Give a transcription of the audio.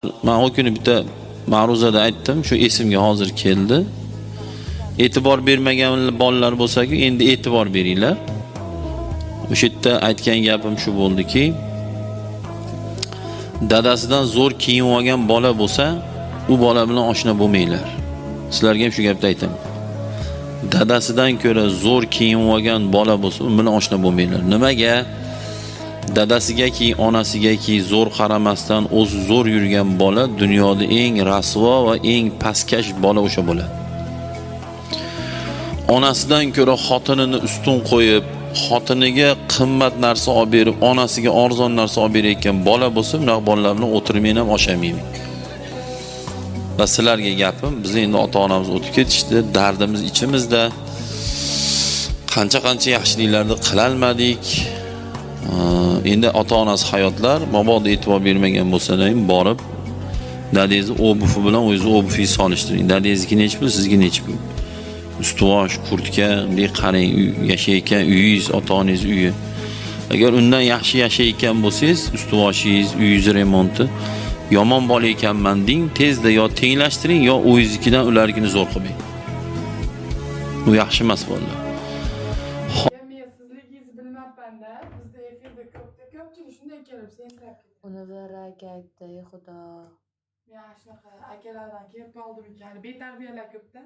Men o kuni bitta ma'ruzada aytdim, shu esimga hozir keldi. E'tibor bermagan bolalar bo'lsa-ku, endi e'tibor beringlar. O'sha yerda aytgan gapim shu bo'ldiki, dadasidan zo'r kiyinib olgan bola bo'lsa, u bola bilan oshna bo'lmanglar. Sizlarga ham shu gapni aytaman. Dadasidan ko'ra zo'r kiyinib olgan bola bo'lsa, u bilan oshna bo'lmanglar. Nimaga? Dadasigaki, onasigaki zo'r qaramasdan o'zi zo'r yurgan bola dunyoda eng rasvo va eng pastkash bola o'sha bo'ladi. Onasidan ko'ra xotinini ustun qo'yib, xotiniga qimmat narsa olib berib, onasiga arzon narsa olib berayotgan bola bo'lsa, bunaqa bolalar bilan o'tirmang ham oshamayman. Va sizlarga gapim, biz endi ota-onamiz o'tib ketishdi, dardimiz ichimizda. Qancha yaxshiliklarni qila olmadik. Endi ota-onasi hayotlar, mabodo e'tibor bermagan bo'lsa-da ham borib dadangizni obufi bilan o'zingizni obufingizni solishtiring. Dadangizniki nech pul, sizniki nech pul? Ustuvosh, kurtka, bunday qarang, yashayotgan uyingiz, ota-onangiz uyi. Agar undan yaxshi yashayotgan bo'lsangiz, ustuvoshingiz, uyingiz remonti, yomon bola ekanman deng, tezda yo tenglashtiring yo o'zingiznikidan ularnikini zo'r qilmang. Bu yaxshi emas bolalar. Bilmabman-da, bizda efirda ko'pchilik shunday kelib sentrab ketadi. Uni bir aka aytdi, xudo. Men shunaqa akalardan kelib qoldim ekan. Betarbiyalab ko'pda.